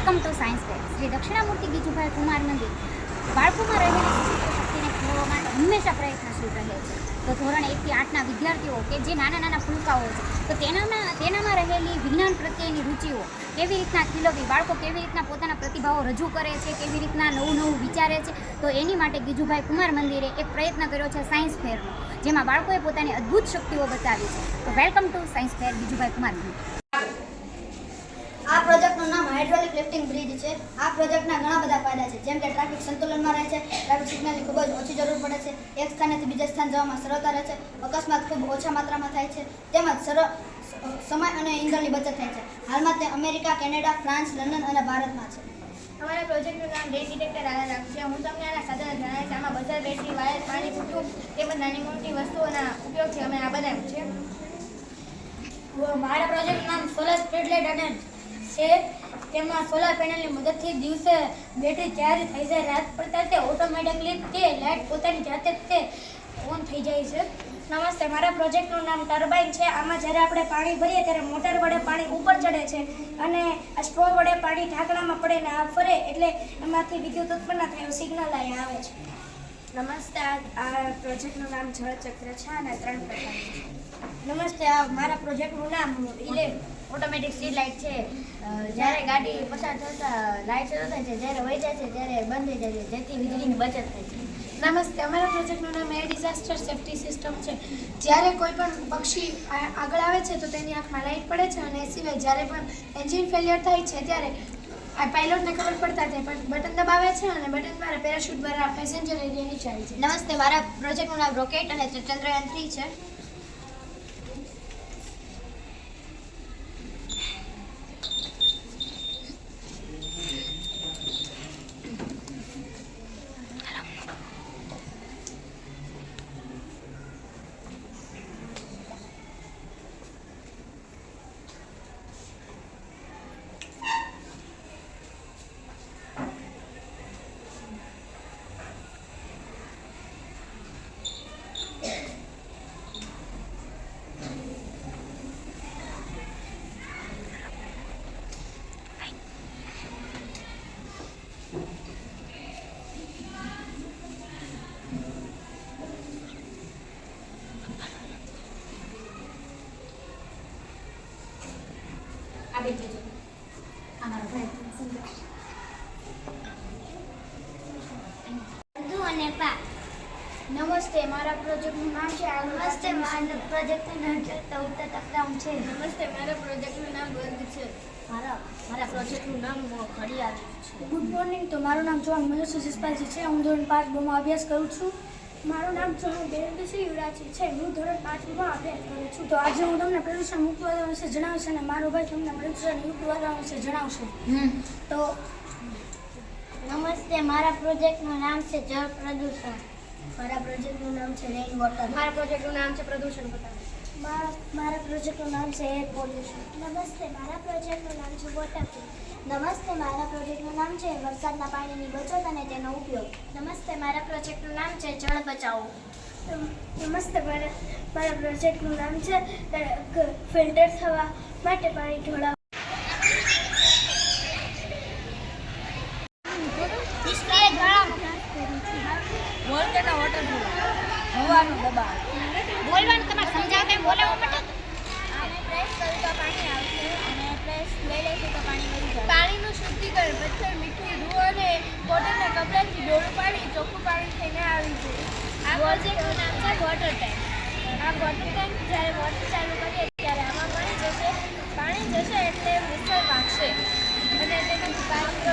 Welcome to science fair. Shri Dakshinamurti Gijubhai Kumar Mandir બાળકોમાં રહેલી સુશીલ શક્તિને ખોલવા માટે હંમેશા પ્રયત્નશીલ રહે છે. તો ધોરણ 1 થી 8ના વિદ્યાર્થીઓ કે જે નાના નાના ફૂલકાઓ છે, તો તેનામાં રહેલી વિજ્ઞાન પ્રત્યેની રુચિઓ કેવી રીતના ખીલવવી, બાળકો કેવી રીતના પોતાના પ્રતિભાવો રજૂ કરે છે, કેવી રીતના નવું વિચારે છે, તો એની માટે ગીજુભાઈ કુમાર મંદિરે એક પ્રયત્ન કર્યો છે સાયન્સ ફેરનો, જેમાં બાળકોએ પોતાની અદ્ભુત શક્તિઓ બતાવી છે. તો welcome to science fair Gijubhai Kumar Mandir. આ પ્રોજેક્ટનું નામ હાઇડ્રોલિક લિફ્ટિંગ બ્રિજ છે. આ પ્રોજેક્ટના ઘણા બધા ફાયદા છે, જેમ કે ટ્રાફિક સંતુલનમાં રહે છે, ટ્રાફિક સિગ્નલની ખૂબ જ ઓછી જરૂર પડે છે, એક સ્થાનેથી બીજા સ્થાન જવામાં સરળતા રહે છે, અકસ્માત ખૂબ ઓછા માત્રામાં થાય છે, તેમજ સમય અને ઇંધણની બચત થાય છે. હાલમાં તે અમેરિકા, કેનેડા, ફ્રાન્સ, લંડન અને ભારતમાં છે. અમારા પ્રોજેક્ટનું નામ ડેટ ડિટેક્ટર આધાર છે. હું તમને આના સાધનો જણાવીશ. આમાં બજાર, બેટરી, વાયર, પાણી પૂરતું તેમજ નાની મોટી વસ્તુઓના ઉપયોગથી અમે આ બનાવ્યું છે. મારા પ્રોજેક્ટનું નામ સોલર સ્ટ્રીટ લાઇટ અને છે. તેમાં સોલાર પેનલની મદદથી દિવસે બેટરી ચાર્જ થઈ જાય, રાત પડતા તે ઓટોમેટિકલી તે લાઇટ પોતાની જાતે તે ઓન થઈ જાય છે. નમસ્તે, મારા પ્રોજેક્ટનું નામ ટર્બાઇન છે. આમાં જ્યારે આપણે પાણી ભરીએ ત્યારે મોટર વડે પાણી ઉપર ચડે છે અને આ સ્ટ્રો વડે પાણી ઢાંકણામાં પડે ને આ ફરે એટલે એમાંથી વિદ્યુત ઉત્પન્ન થાય એવું સિગ્નલ અહીં આવે છે. નમસ્તે, આ પ્રોજેક્ટનું નામ જળચક્ર છે અને 3 પ્રકારનું છે. નમસ્તે, આ મારા પ્રોજેક્ટનું નામ ઓટોમેટિક સ્ટ્રીટ લાઇટ છે. જ્યારે ગાડી પસાર થતા લાઇટ શરૂ થાય છે, જ્યારે વહી જાય છે ત્યારે બંધ થઈ જાય છે, જેથી વીજળીની બચત થાય છે. નમસ્તે, અમારા પ્રોજેક્ટનું નામ એર ડિઝાસ્ટર સેફ્ટી સિસ્ટમ છે. જ્યારે કોઈ પણ પક્ષી આગળ આવે છે તો તેની આંખમાં લાઇટ પડે છે અને એ સિવાય જ્યારે પણ એન્જિન ફેલિયર થાય છે ત્યારે આ પાયલોટને ખબર પડતા તે બટન દબાવે છે અને બટન દ્વારા પેરાશૂટ દ્વારા પેસેન્જર એરિયા નીચે આવી જાય. નમસ્તે, મારા પ્રોજેક્ટનું નામ રોકેટ અને ચંદ્રયાન 3 છે. નમસ્તે, મારા પ્રોજેક્ટનું નામ છે નમસ્તે, મારા પ્રોજેક્ટનું નામ તકરામ છે. નમસ્તે, મારા પ્રોજેક્ટનું નામ વર્ગ છે. મારા પ્રોજેક્ટનું નામ ઘડિયાળ છે. Good morning. તો મારું નામ ચૌહાણ મહેશ જસપાલજી છે. હું ધોરણ 5 અભ્યાસ કરું છું. મારું નામ ચૌહાણ દેવેન્દ્રસિંહ યુવરાજી છે. હું ધોરણ 5 અભ્યાસ કરું છું. તો આજે હું તમને પ્રદૂષણ મુક્ત વાતાવરણ વિશે જણાવીશ અને મારો ભાઈ તમને પ્રદૂષણ યુક્ત વાતાવરણ વિશે જણાવશે. તો નમસ્તે, મારા પ્રોજેક્ટનું નામ છે જળ પ્રદૂષણ. મારા પ્રોજેક્ટનું નામ છે રેઇન વોટર. મારા પ્રોજેક્ટનું નામ છે પ્રદૂષણ ઘટાડો. મારા પ્રોજેક્ટનું નામ છે એર પોલ્યુશન. નમસ્તે, મારા પ્રોજેક્ટનું નામ છે વોટર. નમસ્તે, મારા પ્રોજેક્ટનું નામ છે વરસાદના પાણીની બચત અને તેનો ઉપયોગ. નમસ્તે, મારા પ્રોજેક્ટનું નામ છે જળ બચાવો. નમસ્તે, મારા પ્રોજેક્ટનું નામ છે ફિલ્ટર થવા માટે પાણી ઢોળાવવું. હવાનું દબાણ બોલવાનું તમારે સમજાવતા એમ બોલાવવું પડે. આને પ્રેસ કરું તો પાણી આવશે અને પ્રેસ લઈ લઈશું તો પાણી મળી જાય. પાણીનું શુદ્ધિકરણ પથ્થર, મીઠું, રૂ અને કોટનના કપડાથી ડોળું પાણી ચોખ્ખું પાણી થઈને આવી છે. આ પ્રોજેક્ટનું નામ છે વોટર ટેન્ક. આ વોટર ટેન્ક જ્યારે વોટર ચાલુ કરીએ ત્યારે આમાં પાણી જશે એટલે વિસર વાગશે અને તેનું કામ છે